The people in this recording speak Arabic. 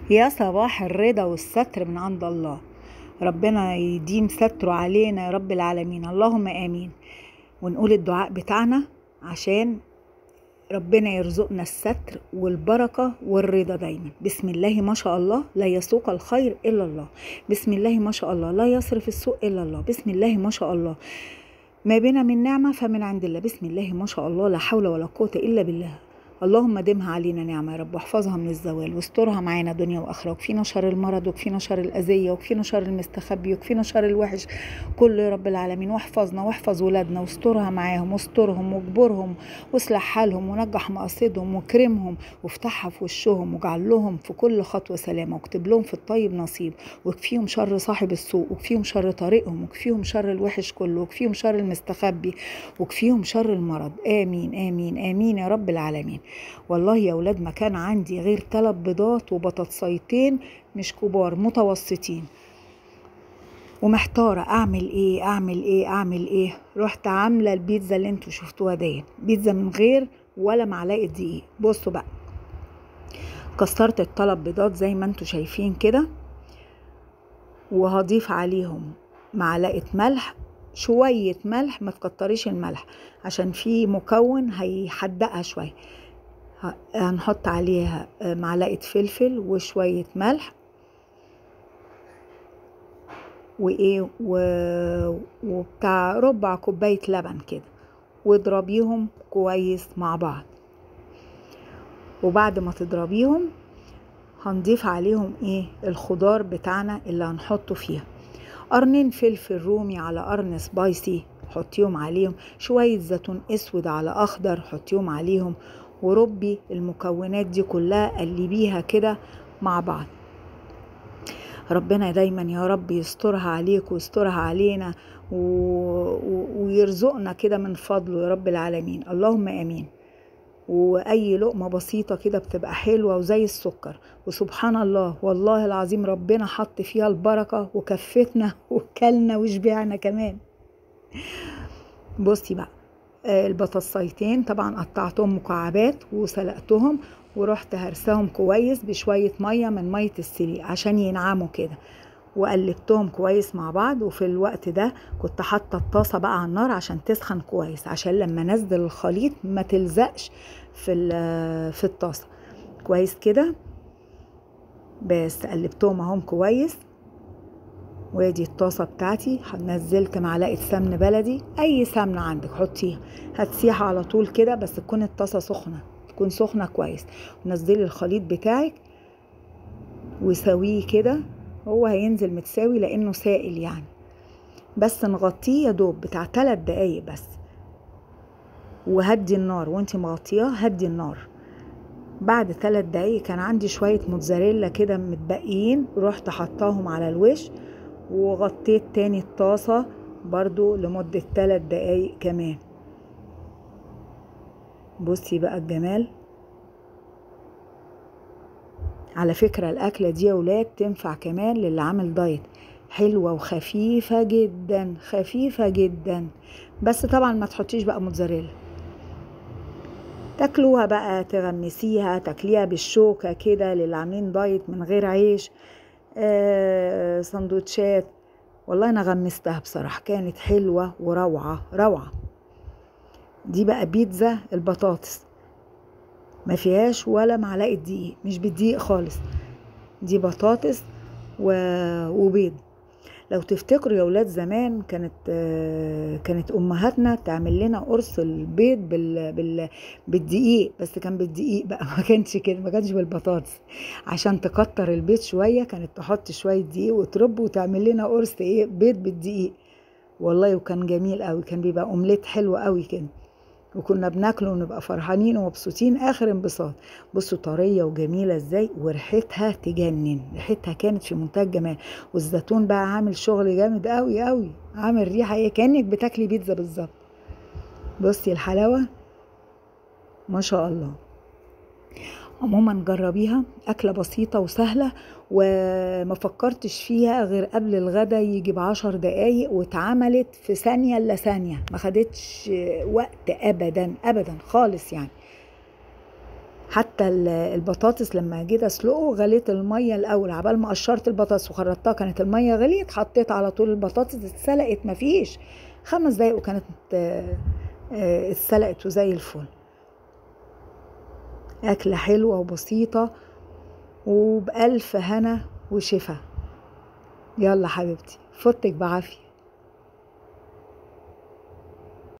يا صباح الرضا والستر من عند الله. ربنا يديم ستره علينا يا رب العالمين، اللهم آمين. ونقول الدعاء بتاعنا عشان ربنا يرزقنا الستر والبركة والرضا دايما. بسم الله ما شاء الله لا يسوق الخير إلا الله، بسم الله ما شاء الله لا يصرف السوء إلا الله، بسم الله ما شاء الله ما بنا من نعمة فمن عند الله، بسم الله ما شاء الله لا حول ولا قوة إلا بالله. اللهم دمها علينا نعمة يا رب، واحفظها من الزوال واسترها معانا دنيا وآخرة، وكفينا شر المرض وكفينا شر الأذية وكفينا شر المستخبي وكفينا شر الوحش كله يا رب العالمين. واحفظنا واحفظ ولادنا واسترها معاهم واسترهم واجبرهم واصلح حالهم ونجح مقاصدهم واكرمهم وافتحها في وشهم واجعل لهم في كل خطوة سلامة، واكتب لهم في الطيب نصيب، وكفيهم شر صاحب السوء وكفيهم شر طريقهم وكفيهم شر الوحش كله وكفيهم شر المستخبي وكفيهم شر المرض. آمين آمين آمين يا رب العالمين. والله يا ولاد ما كان عندي غير 3 بيضات وبطاطسيتين مش كبار متوسطين، ومحتارة اعمل ايه. رحت عاملة البيتزا اللي انتوا شفتوها دي، بيتزا من غير ولا معلقة دقيق. بصوا بقى، كسرت ال3 بيضات زي ما انتوا شايفين كده، وهضيف عليهم معلقة ملح، شوية ملح، ما تكتريش الملح عشان في مكون هيحدقها شوية. هنحط عليها معلقة فلفل وشوية ملح وبتاع ربع كوباية لبن كده، واضربيهم كويس مع بعض. وبعد ما تضربيهم هنضيف عليهم الخضار بتاعنا اللي هنحطه فيها. قرنين فلفل رومي على قرن سبايسي حطيهم عليهم، شوية زيتون اسود على اخضر حطيهم عليهم، وربي المكونات دي كلها قلبيها كده مع بعض. ربنا دايما يا رب يسترها عليك ويسترها علينا ويرزقنا كده من فضله يا رب العالمين، اللهم امين. واي لقمة بسيطة كده بتبقى حلوة وزي السكر، وسبحان الله والله العظيم ربنا حط فيها البركة وكفتنا وكلنا وشبعنا كمان. بصي بقى، البطاطسيتين طبعا قطعتهم مكعبات وسلقتهم، ورحت هرساهم كويس بشوية مية من مية السليق عشان ينعموا كده، وقلبتهم كويس مع بعض. وفي الوقت ده كنت حاطة الطاسة بقى على النار عشان تسخن كويس، عشان لما نزل الخليط ما تلزقش في الطاسة كويس كده. بس قلبتهم اهم كويس، وادي الطاسة بتاعتي. نزلت معلقة سمن بلدي، اي سمنة عندك حطيها، هتسيح على طول كده، بس تكون الطاسة سخنة، تكون سخنة كويس. ونزلي الخليط بتاعك وسويه كده، هو هينزل متساوي لانه سائل يعني، بس نغطيه يا دوب بتاع 3 دقايق بس، وهدي النار وانتي مغطياه، هدي النار. بعد 3 دقايق كان عندي شوية موتزاريلا كده متبقيين، رحت حطاهم على الوش، وغطيت تاني الطاسة برضو لمدة 3 دقايق كمان. بصي بقى الجمال. على فكرة الأكلة دي يا ولاد تنفع كمان للي عامل دايت، حلوة وخفيفة جدا، خفيفة جدا. بس طبعا ما تحطيش بقى موتزاريلا، تاكلوها بقى، تغمسيها، تاكليها بالشوكة كده للي عاملين دايت من غير عيش. سندوتشات. والله انا غمستها بصراحة، كانت حلوة وروعة روعة. دي بقى بيتزا البطاطس، ما فيهاش ولا معلقة دقيق، مش بالدقيق خالص، دي بطاطس وبيض. لو تفتكروا يا ولاد زمان كانت امهاتنا تعمل لنا قرص البيض بالدقيق، بس كان بالدقيق بقى، ما كانش كده، ما كانش بالبطاطس. عشان تكتر البيض شويه كانت تحط شويه دقيق وترب وتعمل لنا قرص بيض بالدقيق. والله وكان جميل قوي، كان بيبقى اومليت حلو قوي كده، وكنا بناكله ونبقى فرحانين ومبسوطين اخر انبساط. بصوا طريه وجميله ازاي، وريحتها تجنن، ريحتها كانت في منتهى الجمال. والزيتون بقى عامل شغل جامد قوي قوي، عامل ريحه كانك بتاكلي بيتزا بالظبط. بصي الحلاوه ما شاء الله. عموما جربيها، اكله بسيطه وسهله، وما فكرتش فيها غير قبل الغدا يجي ب10 دقايق، واتعملت في ثانيه الا ثانيه، ما خدتش وقت ابدا ابدا خالص يعني. حتى البطاطس لما جيت اسلقه غليت الميه الاول، عبال ما قشرت البطاطس وخرطتها كانت الميه غليت، حطيت على طول البطاطس اتسلقت مفيش 5 دقايق وكانت اتسلقت وزي الفل. اكله حلوه وبسيطه وبألف هنا وشفا. يلا حبيبتي فوتك بعافيه.